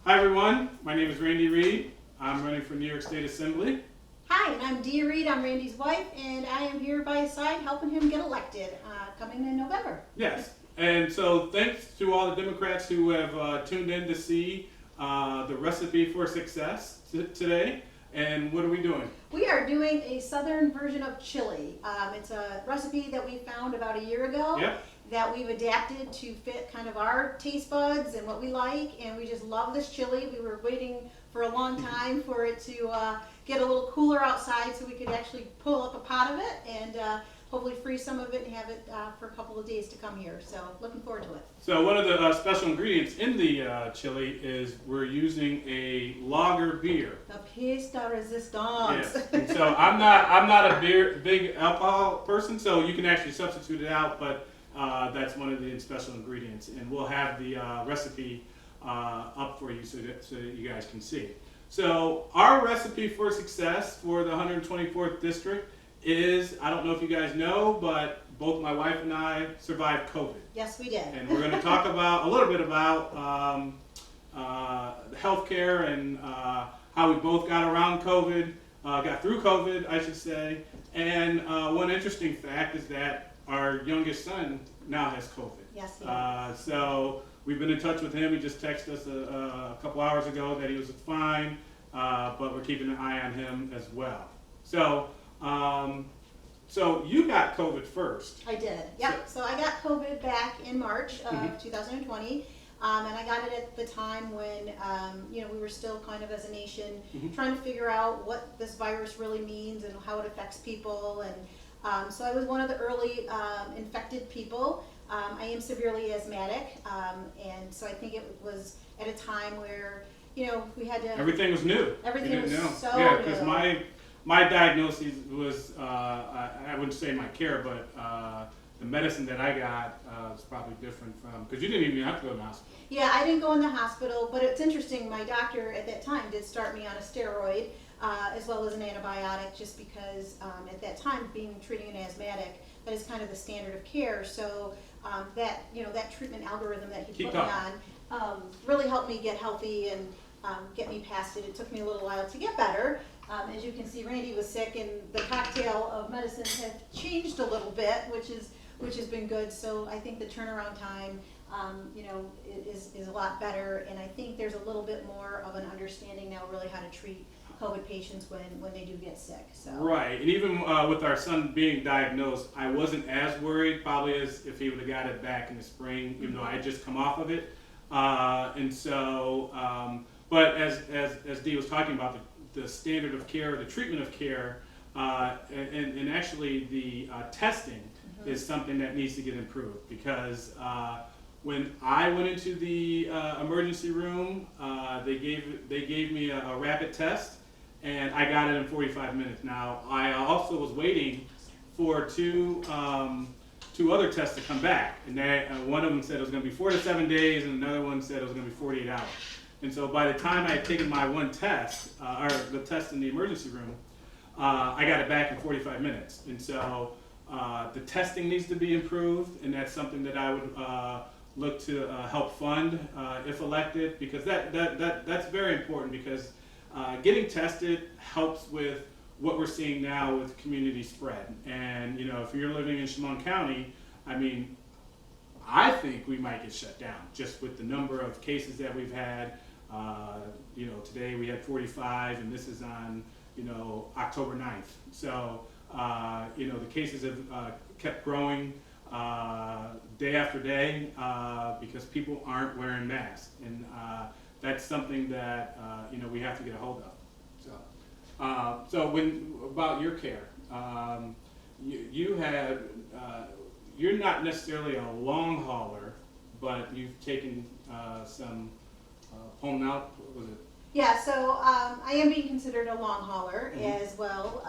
Hi everyone, my name is Randy Reid. I'm running for New York State Assembly. Hi, and I'm Dee Reid. I'm Randy's wife, and I am here by his side helping him get elected coming in November. Yes, and so thanks to all the Democrats who have tuned in to see the recipe for success today. And what are we doing? We are doing a southern version of chili. It's a recipe that we found about a year ago. Yep. That we've adapted to fit kind of our taste buds and what we like, and we just love this chili. We were waiting for a long time for it to get a little cooler outside so we could actually pull up a pot of it and hopefully freeze some of it and have it for a couple of days to come here. So looking forward to it. So one of the special ingredients in the chili is we're using a lager beer. The pièce de résistance. Yes. And so I'm not a big alcohol person, so you can actually substitute it out, but that's one of the special ingredients, and we'll have the recipe up for you so that you guys can see. So our recipe for success for the 124th district is, I don't know if you guys know, but both my wife and I survived COVID. Yes, we did. And we're going to talk about a little bit about healthcare and how we both got around COVID, got through COVID, I should say. And one interesting fact is that our youngest son now has COVID. Yes, he does. So we've been in touch with him. He just texted us a couple hours ago that he was fine, but we're keeping an eye on him as well. So, so you got COVID first. I did. Yep. So I got COVID back in March of 2020. And I got it at the time when, we were still kind of as a nation trying to figure out what this virus really means and how it affects people. And so I was one of the early infected people. I am severely asthmatic. And so I think it was at a time where, we had to... Everything was new. Everything was so Yeah, new. because my diagnosis was, I wouldn't say my care, but the medicine that I got is probably different from, because you didn't even have to go to the hospital. Yeah, I didn't go in the hospital, but it's interesting, my doctor at that time did start me on a steroid as well as an antibiotic, just because at that time, treating an asthmatic, that is kind of the standard of care. So that treatment algorithm that he put me on really helped me get healthy and get me past it. It took me a little while to get better. As you can see, Randy was sick, and the cocktail of medicines have changed a little bit, which has been good. So I think the turnaround time, is a lot better, and I think there's a little bit more of an understanding now, really, how to treat COVID patients when they do get sick. So. Right, and even with our son being diagnosed, I wasn't as worried probably as if he would have got it back in the spring, even though I had just come off of it. And so, but as Dee was talking about, the standard of care, the treatment of care, and actually the testing is something that needs to get improved, because when I went into the emergency room, they gave me a rapid test, and I got it in 45 minutes. Now, I also was waiting for two other tests to come back, and one of them said it was going to be 4 to 7 days, and another one said it was going to be 48 hours. And so by the time I had taken my one test, or the test in the emergency room, I got it back in 45 minutes. And so the testing needs to be improved, and that's something that I would look to help fund if elected, because that's very important, because getting tested helps with what we're seeing now with community spread. And if you're living in Chemung County, I think we might get shut down just with the number of cases that we've had. Today we had 45, and this is on October 9th. So the cases have kept growing day after day because people aren't wearing masks, and that's something that we have to get a hold of. So when about your care, you had you're not necessarily a long hauler, but you've taken some home out. What was it? Yeah, so I am being considered a long hauler as well,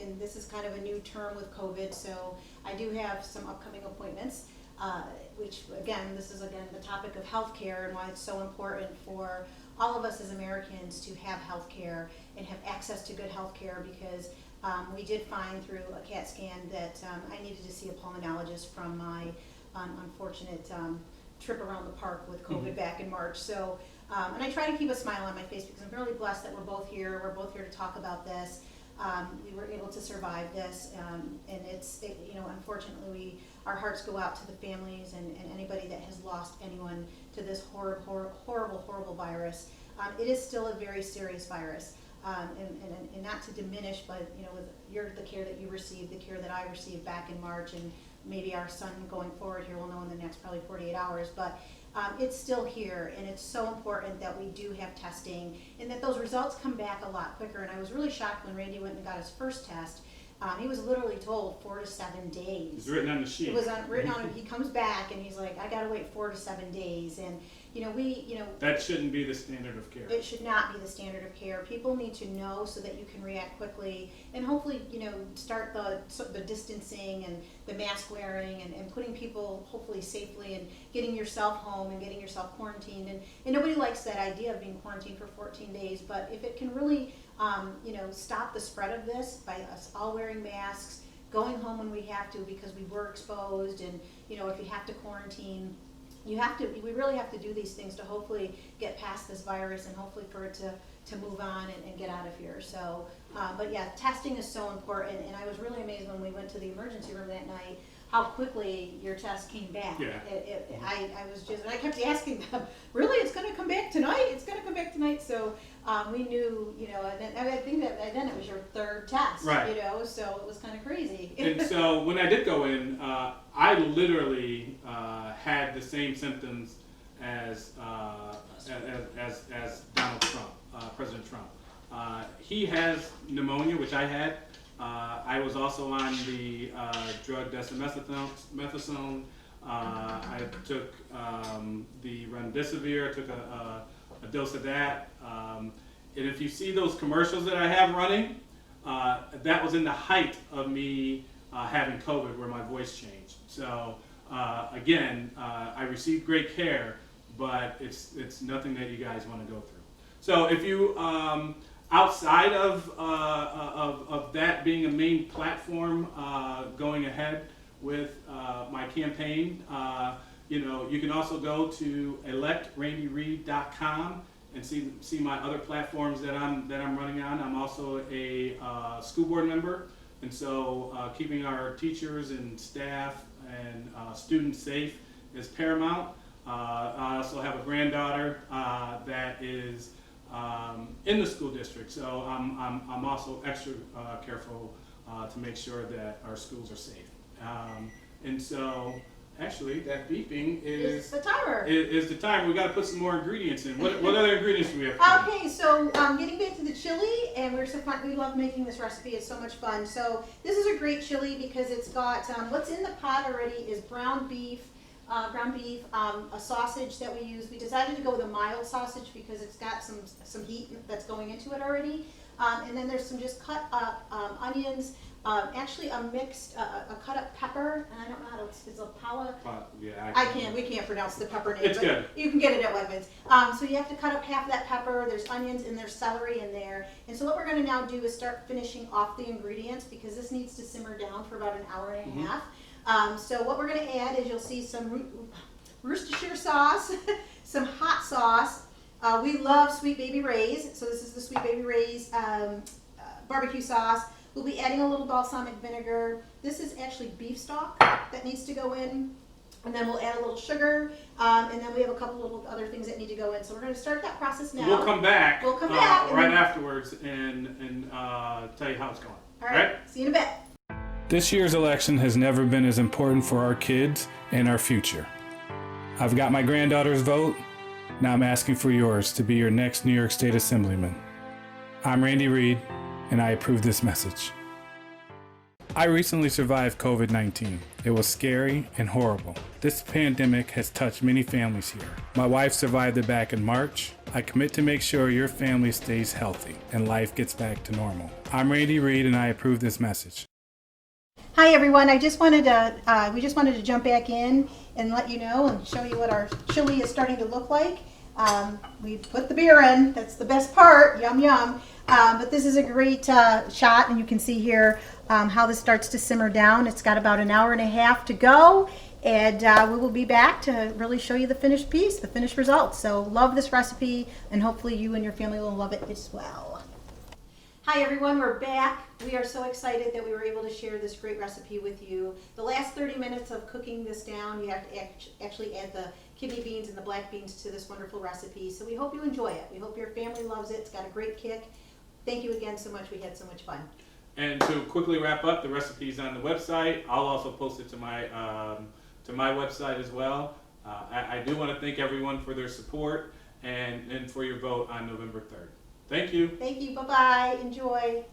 and this is kind of a new term with COVID, so I do have some upcoming appointments, which this is the topic of healthcare and why it's so important for all of us as Americans to have healthcare and have access to good healthcare, because we did find through a CAT scan that I needed to see a pulmonologist from my unfortunate trip around the park with COVID back in March. So And I try to keep a smile on my face because I'm really blessed that we're both here. We're both here to talk about this. We were able to survive this, and unfortunately, our hearts go out to the families and anybody that has lost anyone to this horrible virus. It is still a very serious virus, and not to diminish, but with the care that you received, the care that I received back in March, and maybe our son going forward here will know in the next probably 48 hours, but it's still here, and it's so important that we do have testing and that those results come back a lot quicker. And I was really shocked when Randy went and got his first test. He was literally told 4 to 7 days. It's written on the sheet. It was written on it. He comes back and he's like, I gotta wait 4 to 7 days. And that shouldn't be the standard of care. It should not be the standard of care. People need to know so that you can react quickly and hopefully, start the distancing and the mask wearing and putting people hopefully safely and getting yourself home and getting yourself quarantined. And nobody likes that idea of being quarantined for 14 days, but if it can really, stop the spread of this by us all wearing masks, going home when we have to because we were exposed, and, if you have to quarantine, we really have to do these things to hopefully get past this virus and hopefully for it to move on and get out of here. So, but yeah, testing is so important, and I was really amazed when we went to the emergency room that night how quickly your test came back. Yeah. I kept asking them, really, it's going to come back tonight? It's going to come back tonight. So we knew, and I think that then it was your third test, right. So it was kind of crazy. And so when I did go in, I literally had the same symptoms as Donald Trump, President Trump. He has pneumonia, which I had. I was also on the drug dexamethasone. I took the remdesivir. I took a dose of that. And if you see those commercials that I have running, that was in the height of me having COVID, where my voice changed. So again, I received great care, but it's nothing that you guys want to go through. So if you outside of that being a main platform going ahead with my campaign, you can also go to electrandyreid.com and see my other platforms that I'm running on. I'm also a school board member, and so keeping our teachers and staff and students safe is paramount. I also have a granddaughter that is in the school district, so I'm also extra careful to make sure that our schools are safe. And so, actually, that beeping is the timer. Is the timer. We got to put some more ingredients in. What other ingredients do we have? Okay, so getting back to the chili, and we're so fun. We love making this recipe. It's so much fun. So this is a great chili because it's got what's in the pot already is ground beef, a sausage that we use. We decided to go with a mild sausage because it's got some heat that's going into it already. And then there's some just cut up onions, actually a mixed, a cut up pepper, and I don't know how to, it's a pala. Yeah, we can't pronounce the pepper name. It's but good. You can get it at Wegmans. So you have to cut up half of that pepper, there's onions and there's celery in there. And so what we're gonna now do is start finishing off the ingredients because this needs to simmer down for about an hour and a half. So what we're going to add is you'll see some Worcestershire sauce, some hot sauce. We love Sweet Baby Ray's, so this is the Sweet Baby Ray's barbecue sauce. We'll be adding a little balsamic vinegar. This is actually beef stock that needs to go in. And then we'll add a little sugar, and then we have a couple little other things that need to go in. So we're going to start that process now. We'll come back. Right then afterwards and tell you how it's going. All right. See you in a bit. This year's election has never been as important for our kids and our future. I've got my granddaughter's vote. Now I'm asking for yours to be your next New York State Assemblyman. I'm Randy Reid, and I approve this message. I recently survived COVID-19. It was scary and horrible. This pandemic has touched many families here. My wife survived it back in March. I commit to make sure your family stays healthy and life gets back to normal. I'm Randy Reid, and I approve this message. Hi everyone, we just wanted to jump back in and let you know and show you what our chili is starting to look like. We put the beer in, that's the best part, yum yum. But this is a great shot, and you can see here how this starts to simmer down. It's got about an hour and a half to go, And we will be back to really show you the finished piece, the finished results. So love this recipe, and hopefully you and your family will love it as well. Hi everyone, we're back. We are so excited that we were able to share this great recipe with you. The last 30 minutes of cooking this down, you have to actually add the kidney beans and the black beans to this wonderful recipe. So we hope you enjoy it. We hope your family loves it. It's got a great kick. Thank you again so much. We had so much fun. And to quickly wrap up, the recipe's on the website. I'll also post it to my website as well. I do want to thank everyone for their support and for your vote on November 3rd. Thank you. Thank you. Bye-bye. Enjoy.